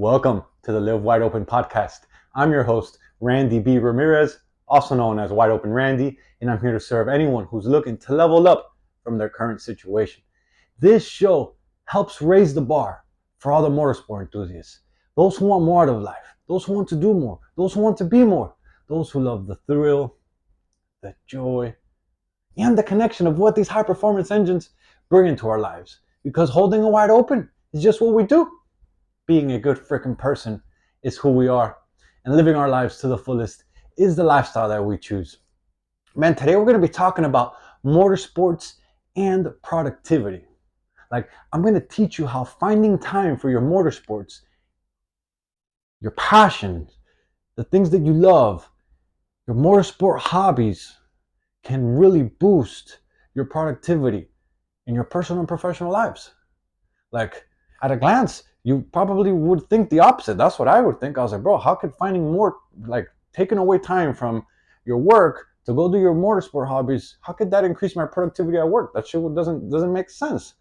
Welcome to the Live Wide Open podcast. I'm your host, Randy B. Ramirez, also known as Wide Open Randy, and I'm here to serve anyone who's looking to level up from their current situation. This show helps raise the bar for all the motorsport enthusiasts, those who want more out of life, those who want to do more, those who want to be more, those who love the thrill, the joy, and the connection of what these high performance engines bring into our lives. Because holding it wide open is just what we do. Being a good freaking person is who we are, and living our lives to the fullest is the lifestyle that we choose. Man, today we're going to be talking about motorsports and productivity. I'm going to teach you how finding time for your motorsports, your passions, the things that you love, your motorsport hobbies can really boost your productivity in your personal and professional lives. At a glance, you probably would think the opposite. That's what I would think. I was like, bro, how could finding more, taking away time from your work to go do your motorsport hobbies, how could that increase my productivity at work? That shit doesn't make sense.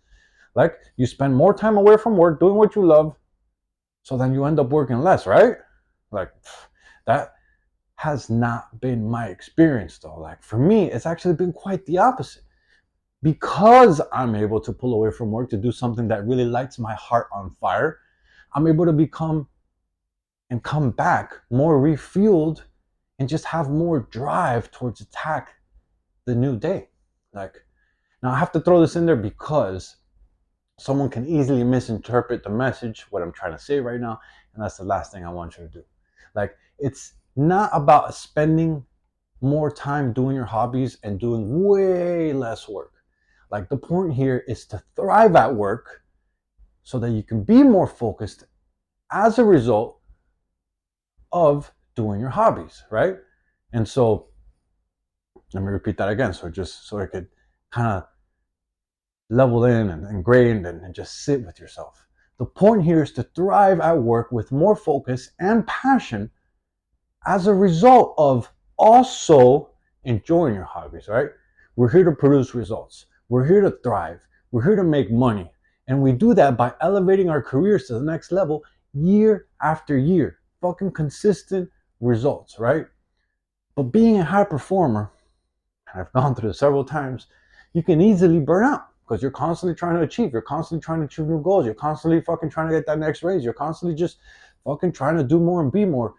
You spend more time away from work doing what you love, so then you end up working less, right? That has not been my experience though. For me, it's actually been quite the opposite. Because I'm able to pull away from work to do something that really lights my heart on fire, I'm able to become and come back more refueled and just have more drive towards attack the new day. Now I have to throw this in there because someone can easily misinterpret the message, what I'm trying to say right now, and that's the last thing I want you to do. It's not about spending more time doing your hobbies and doing way less work. The point here is to thrive at work so that you can be more focused as a result of doing your hobbies, right? And so, let me repeat that again, so it could kind of level in and ingrain and just sit with yourself. The point here is to thrive at work with more focus and passion as a result of also enjoying your hobbies, right? We're here to produce results. We're here to thrive. We're here to make money. And we do that by elevating our careers to the next level year after year. Fucking consistent results, right? But being a high performer, and I've gone through this several times, you can easily burn out because you're constantly trying to achieve. You're constantly trying to achieve new goals. You're constantly fucking trying to get that next raise. You're constantly just fucking trying to do more and be more.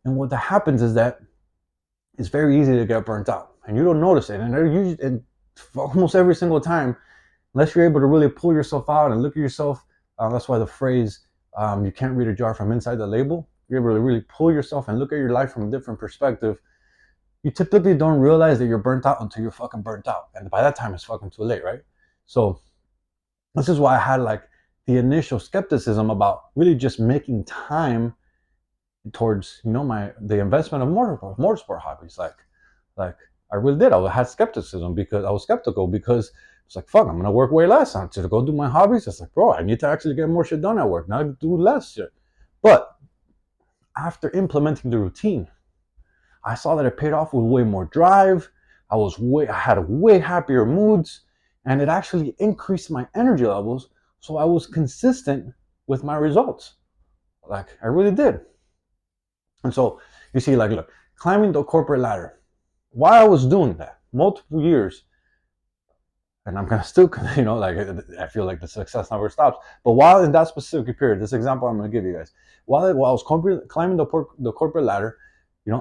And what that happens is that it's very easy to get burnt out. And you don't notice it. And almost every single time, unless you're able to really pull yourself out and look at yourself, that's why the phrase, you can't read a jar from inside the label. You're able to really pull yourself and look at your life from a different perspective. You typically don't realize that you're burnt out until you're fucking burnt out. And by that time, it's fucking too late, right? So this is why I had the initial skepticism about really just making time towards, the investment of motorsport hobbies. I really did. I had skepticism because I was skeptical because it's fuck, I'm gonna work way less to go do my hobbies. It's bro, I need to actually get more shit done at work, not do less shit. But after implementing the routine, I saw that it paid off with way more drive. I had way happier moods, and it actually increased my energy levels. So I was consistent with my results. I really did. And so you see, look, climbing the corporate ladder. While I was doing that multiple years, and I'm gonna still, I feel like the success never stops. But while in that specific period, this example I'm gonna give you guys, while I was climbing the corporate ladder,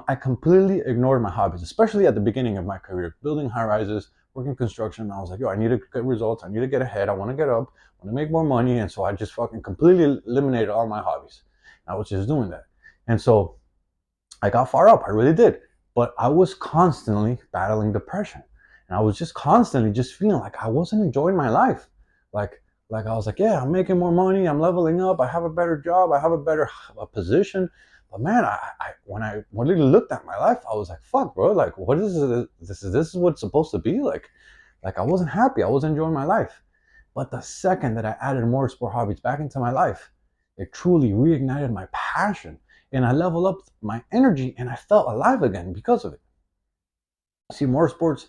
I completely ignored my hobbies, especially at the beginning of my career, building high rises, working construction. I was like, I need to get results. I need to get ahead. I want to get up. I want to make more money. And so I just fucking completely eliminated all my hobbies. I was just doing that. And so I got far up. I really did. But I was constantly battling depression. And I was just constantly just feeling like I wasn't enjoying my life. I was like, yeah, I'm making more money. I'm leveling up. I have a better job. I have a better position. But man, when I really looked at my life, I was like, fuck, bro. What is this? This is what it's supposed to be? I wasn't happy. I wasn't enjoying my life. But the second that I added motorsport hobbies back into my life, it truly reignited my passion. And I leveled up my energy and I felt alive again because of it. See, motorsports,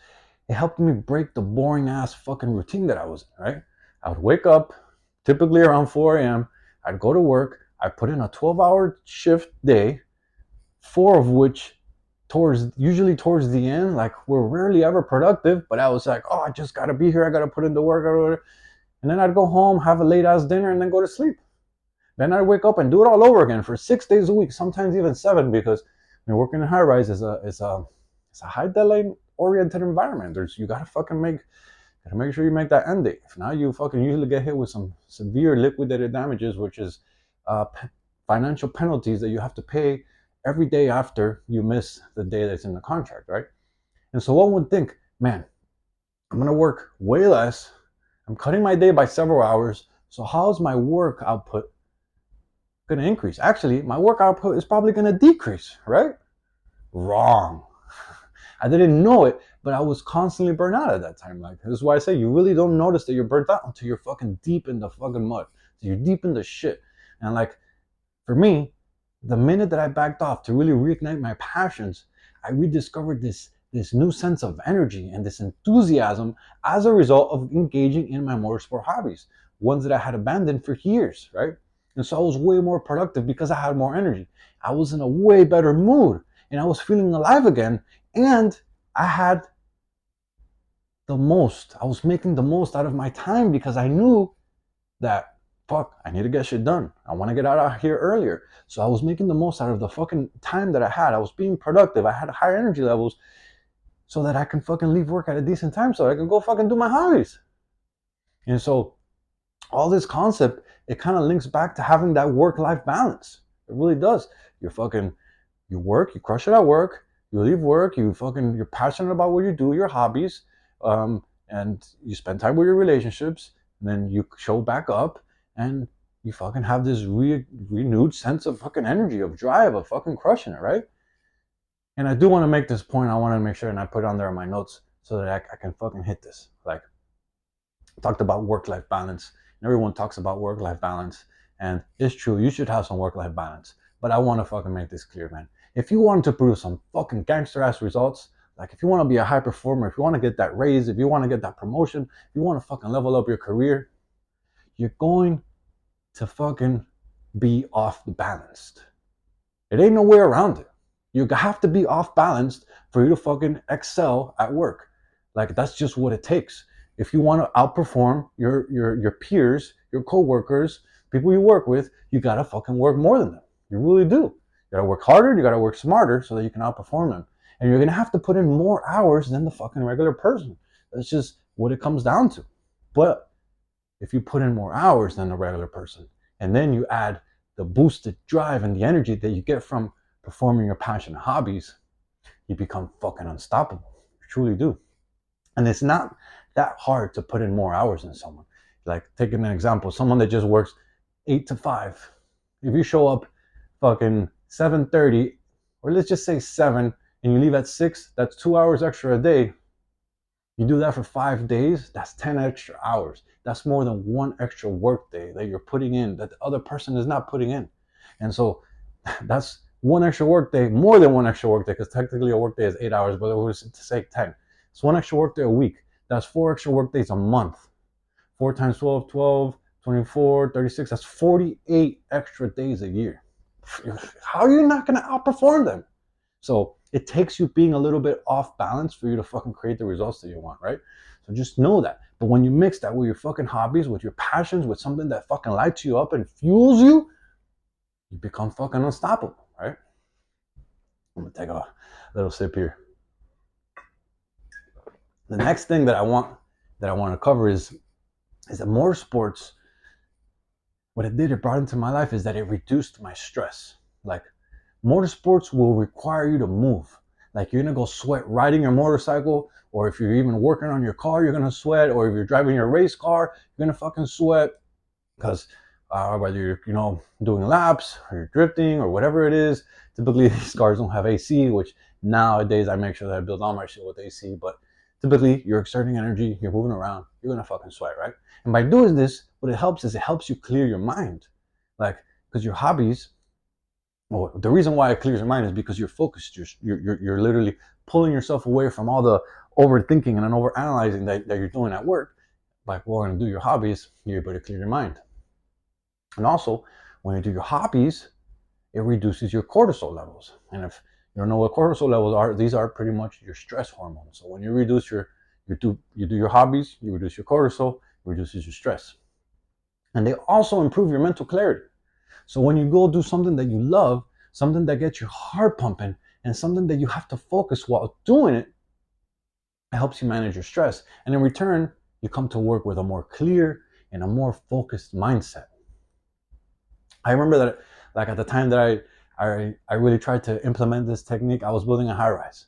it helped me break the boring ass fucking routine that I was in, right? I would wake up typically around 4 a.m. I'd go to work. I put in a 12-hour shift day, 4 of which usually towards the end, like we're rarely ever productive, but I was like, oh, I just gotta be here, I gotta put in the work, and then I'd go home, have a late ass dinner, and then go to sleep. Then I'd wake up and do it all over again for 6 days a week, sometimes even 7, because working in high rise is a high deadline oriented environment. You gotta make sure you make that end date. If not, you fucking usually get hit with some severe liquidated damages, which is uh, financial penalties that you have to pay every day after you miss the day that's in the contract, right? And so one would think, man, I'm gonna work way less. I'm cutting my day by several hours. So how's my work output gonna increase? Actually, my work output is probably gonna decrease, right? Wrong. I didn't know it, but I was constantly burnt out at that time. Like, this is why I say you really don't notice that you're burnt out until you're fucking deep in the fucking mud. So you're deep in the shit. And like, for me, the minute that I backed off to really reignite my passions, I rediscovered this new sense of energy and this enthusiasm as a result of engaging in my motorsport hobbies, ones that I had abandoned for years, right? And so I was way more productive because I had more energy. I was in a way better mood and I was feeling alive again. And I had I was making the most out of my time because I knew that, fuck, I need to get shit done. I want to get out of here earlier. So I was making the most out of the fucking time that I had. I was being productive. I had higher energy levels so that I can fucking leave work at a decent time so I can go fucking do my hobbies. And so all this concept, it kind of links back to having that work-life balance. It really does. You work, you crush it at work, you leave work, you're passionate about what you do, your hobbies, and you spend time with your relationships, and then you show back up, and you fucking have this renewed sense of fucking energy, of drive, of fucking crushing it, right? And I do want to make this point. I want to make sure, and I put it on there in my notes so that I can fucking hit this. Like, I talked about work-life balance, and everyone talks about work-life balance, and it's true, you should have some work-life balance. But I want to fucking make this clear, man. If you want to produce some fucking gangster-ass results, like if you want to be a high performer, if you want to get that raise, if you want to get that promotion, if you want to fucking level up your career, you're going to fucking be off balanced. It ain't no way around it. You have to be off balanced for you to fucking excel at work. Like, that's just what it takes. If you want to outperform your peers, your coworkers, people you work with, you gotta fucking work more than them. You really do. You gotta work harder, you gotta work smarter so that you can outperform them. And you're gonna have to put in more hours than the fucking regular person. That's just what it comes down to. But if you put in more hours than the regular person, and then you add the boosted drive and the energy that you get from performing your passion hobbies, you become fucking unstoppable. You truly do. And it's not that hard to put in more hours than someone. Like, taking an example, someone that just works 8 to 5. If you show up fucking 7:30, or let's just say 7, and you leave at 6, that's 2 hours extra a day. You do that for 5 days, that's 10 extra hours. That's more than one extra work day that you're putting in that the other person is not putting in. And so that's one extra work day, more than one extra work day, because technically a work day is 8 hours, but it was to say 10. It's one extra work day a week. That's 4 extra work days a month. 4 times 12, 12, 24, 36. That's 48 extra days a year. How are you not going to outperform them? So it takes you being a little bit off balance for you to fucking create the results that you want, right? So just know that. But when you mix that with your fucking hobbies, with your passions, with something that fucking lights you up and fuels you, you become fucking unstoppable, right? I'm gonna take a little sip here. The next thing that I want to cover is that motorsports, what it did, it brought into my life is that it reduced my stress. Like, motorsports will require you to move. Like, you're gonna go sweat riding your motorcycle, or if you're even working on your car, you're gonna sweat, or if you're driving your race car, you're gonna fucking sweat, because whether you're doing laps or you're drifting or whatever it is. Typically these cars don't have AC, which nowadays I make sure that I build all my shit with AC, but typically you're exerting energy, you're moving around, you're gonna fucking sweat, right? And by doing this, what it helps is it helps you clear your mind. Like, because your hobbies, well, the reason why it clears your mind is because you're focused. You're literally pulling yourself away from all the overthinking and overanalyzing that you're doing at work. By going and do your hobbies, you're able to clear your mind. And also, When you do your hobbies, it reduces your cortisol levels. And if you don't know what cortisol levels are, these are pretty much your stress hormones. So when you reduce you do your hobbies, you reduce your cortisol, it reduces your stress. And they also improve your mental clarity. So when you go do something that you love, something that gets your heart pumping, and something that you have to focus while doing it, it helps you manage your stress. And in return, you come to work with a more clear and a more focused mindset. I remember that, like at the time that I really tried to implement this technique, I was building a high rise,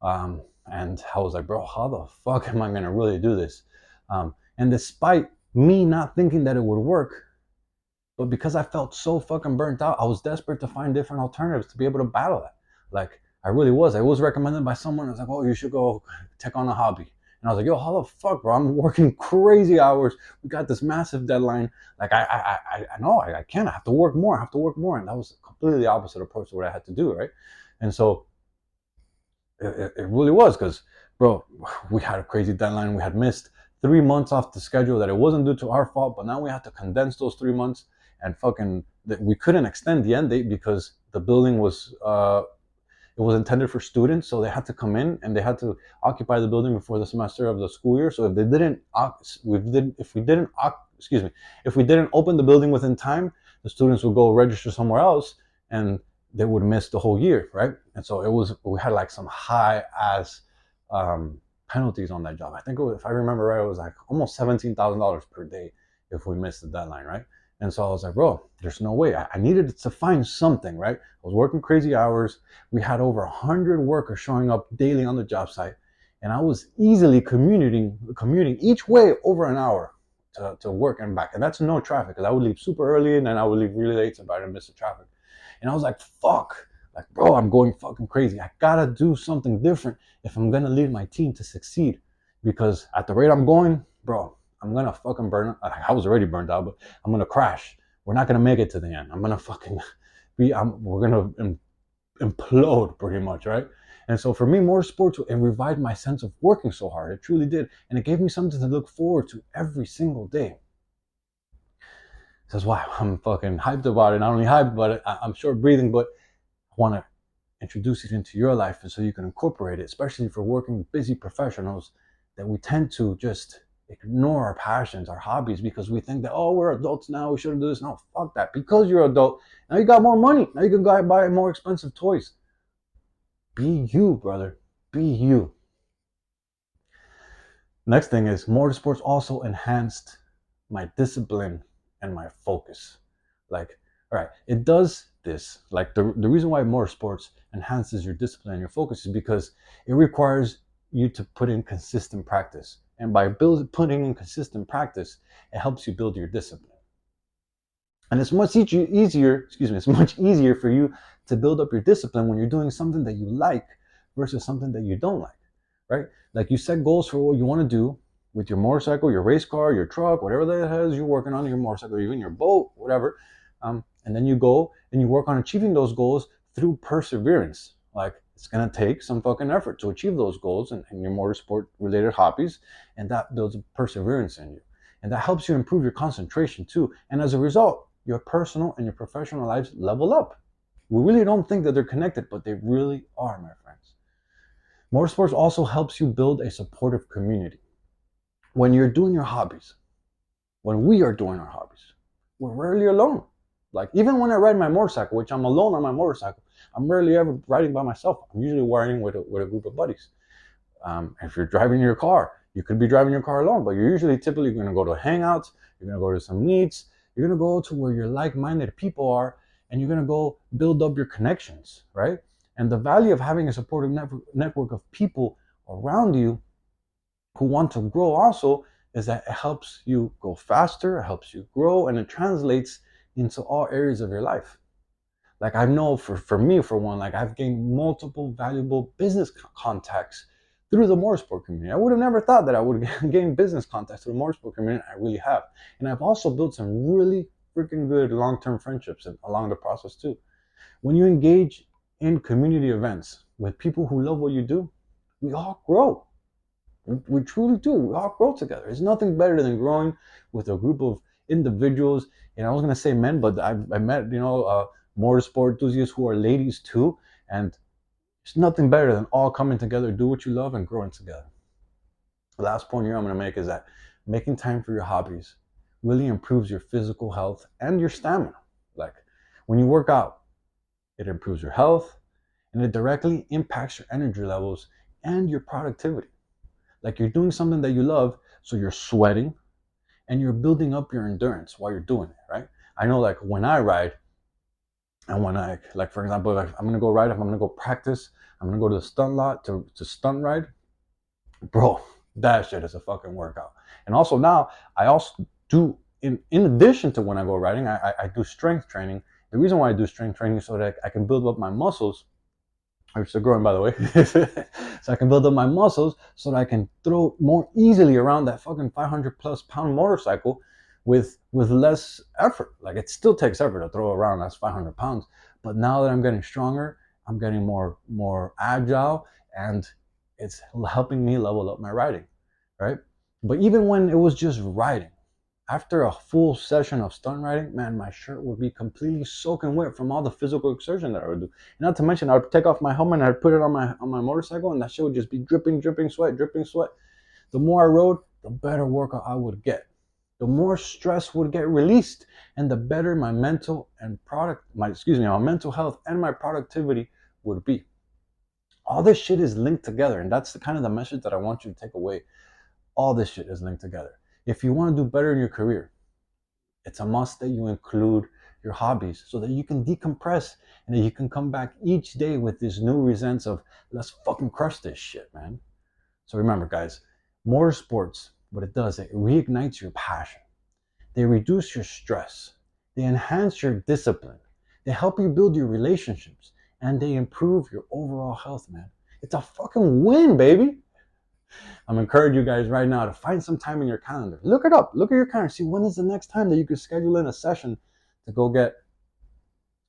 and I was like, bro, how the fuck am I gonna really do this? And despite me not thinking that it would work, but because I felt so fucking burnt out, I was desperate to find different alternatives to be able to battle that. Like I really was. I was recommended by someone. I was like, oh, you should go take on a hobby. And I was like, yo, how the fuck, bro? I'm working crazy hours. We got this massive deadline. Like I know I can't. I have to work more. I have to work more. And that was completely the opposite approach to what I had to do, right? And so it really was because, bro, we had a crazy deadline. We had missed 3 months off the schedule that it wasn't due to our fault, but now we had to condense those 3 months and fucking we couldn't extend the end date because the building was it was intended for students, so they had to come in and they had to occupy the building before the semester of the school year. So if they didn't, if we didn't, excuse me, if we didn't open the building within time, the students would go register somewhere else and they would miss the whole year, right? And so we had like some high ass penalties on that job. I think if I remember right, it was like almost $17,000 per day if we missed the deadline, right? And so I was like, bro, there's no way. I needed to find something, right? I was working crazy hours. We had over 100 workers showing up daily on the job site. And I was easily commuting each way over an hour to work and back. And that's no traffic because I would leave super early and then I would leave really late so I didn't miss the traffic. And I was like, fuck, like, bro, I'm going fucking crazy. I gotta do something different if I'm gonna lead my team to succeed. Because at the rate I'm going, bro, I'm gonna fucking burn. I was already burned out, but I'm gonna crash. We're not gonna make it to the end. I'm gonna fucking we're gonna implode pretty much, right? And so for me, motorsports, it revived my sense of working so hard. It truly did, and it gave me something to look forward to every single day. That's why I'm fucking hyped about it. Not only hyped, but I'm short breathing, but I want to introduce it into your life and so you can incorporate it, especially for working busy professionals that we tend to just ignore our passions, our hobbies, because we think that, oh, we're adults now, we shouldn't do this. No, fuck that. Because you're an adult, now you got more money. Now you can go buy more expensive toys. Be you, brother. Be you. Next thing is motorsports also enhanced my discipline and my focus. Like, all right, it does this. Like the reason why motorsports enhances your discipline and your focus is because it requires you to put in consistent practice. And by putting in consistent practice, it helps you build your discipline. And it's much easier, it's much easier for you to build up your discipline when you're doing something that you like versus something that you don't like, right? Like you set goals for what you want to do with your motorcycle, your race car, your truck, whatever the hell you're working on, your motorcycle, even your boat, whatever. And then you go and you work on achieving those goals through perseverance. Like it's going to take some fucking effort to achieve those goals in your motorsport related hobbies. And that builds perseverance in you. And that helps you improve your concentration too. And as a result, your personal and your professional lives level up. We really don't think that they're connected, but they really are, my friends. Motorsports also helps you build a supportive community. When you're doing your hobbies, when we are doing our hobbies, we're rarely alone. Like even when I ride my motorcycle, which I'm alone on my motorcycle, I'm rarely ever riding by myself. I'm usually riding with a group of buddies. If you're driving your car, you could be driving your car alone, but you're usually typically going to go to hangouts, you're going to go to some meets, you're going to go to where your like-minded people are, and you're going to go build up your connections, right? And the value of having a supportive network of people around you who want to grow also is that it helps you go faster, it helps you grow, and it translates into all areas of your life. Like I know for me, for one, like I've gained multiple valuable business contacts through the motorsport community. I would have never thought that I would gain business contacts through the motorsport community. I really have. And I've also built some really freaking good long-term friendships along the process too. When you engage in community events with people who love what you do, we all grow. We truly do. We all grow together. There's nothing better than growing with a group of individuals, and I was gonna say men, but I met motorsport enthusiasts who are ladies too, and there's nothing better than all coming together, do what you love, and growing together. The last point here I'm gonna make is that making time for your hobbies really improves your physical health and your stamina. Like when you work out, it improves your health and it directly impacts your energy levels and your productivity. Like you're doing something that you love, so you're sweating and you're building up your endurance while you're doing it, right? I know, like when I ride, and when I, like for example, if I'm gonna go ride, if I'm gonna go practice, I'm gonna go to the stunt lot to stunt ride, bro, that shit is a fucking workout. And also now, I also do, in addition to when I go riding, I do strength training. The reason why I do strength training is so that I can build up my muscles, which are growing, by the way. So I can build up my muscles so that I can throw more easily around that fucking 500 plus pound motorcycle with less effort. Like it still takes effort to throw around that's 500 pounds, but now that I'm getting stronger, I'm getting more agile, and it's helping me level up my riding, right? But even when it was just riding, after a full session of stunt riding, man, my shirt would be completely soaking wet from all the physical exertion that I would do. And not to mention, I would take off my helmet and I'd put it on my motorcycle, and that shit would just be dripping sweat, dripping sweat. The more I rode, the better workout I would get. The more stress would get released, and the better my mental health and my productivity would be. All this shit is linked together, and that's the kind of the message that I want you to take away. All this shit is linked together. If you want to do better in your career, it's a must that you include your hobbies so that you can decompress and that you can come back each day with this new sense of let's fucking crush this shit, man. So remember, guys, motorsports, what it does, it reignites your passion. They reduce your stress. They enhance your discipline. They help you build your relationships, and they improve your overall health, man. It's a fucking win, baby. I'm encouraging you guys right now to find some time in your calendar. Look it up. Look at your calendar. See when is the next time that you can schedule in a session to go get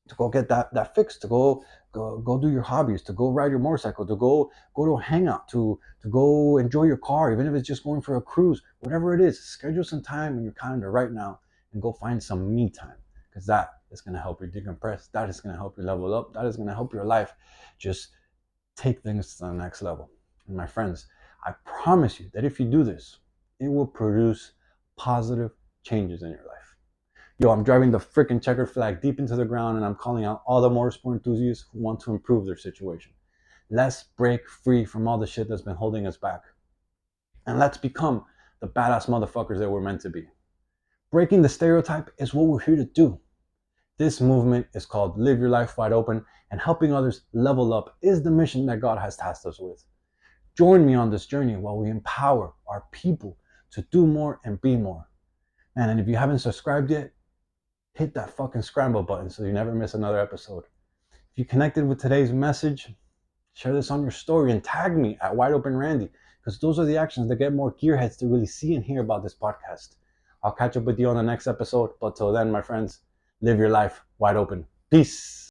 that fixed, to go do your hobbies, to go ride your motorcycle, to go to a hangout, to go enjoy your car, even if it's just going for a cruise, whatever it is. Schedule some time in your calendar right now and go find some me time, because that is going to help you decompress. That is going to help you level up. That is going to help your life just take things to the next level. And my friends, I promise you that if you do this, it will produce positive changes in your life. Yo, I'm driving the freaking checkered flag deep into the ground, and I'm calling out all the motorsport enthusiasts who want to improve their situation. Let's break free from all the shit that's been holding us back. And let's become the badass motherfuckers that we're meant to be. Breaking the stereotype is what we're here to do. This movement is called Live Your Life Wide Open, and helping others level up is the mission that God has tasked us with. Join me on this journey while we empower our people to do more and be more. And if you haven't subscribed yet, hit that fucking scramble button so you never miss another episode. If you connected with today's message, share this on your story and tag me at Wide Open Randy, because those are the actions that get more gearheads to really see and hear about this podcast. I'll catch up with you on the next episode, but till then, my friends, live your life wide open. Peace.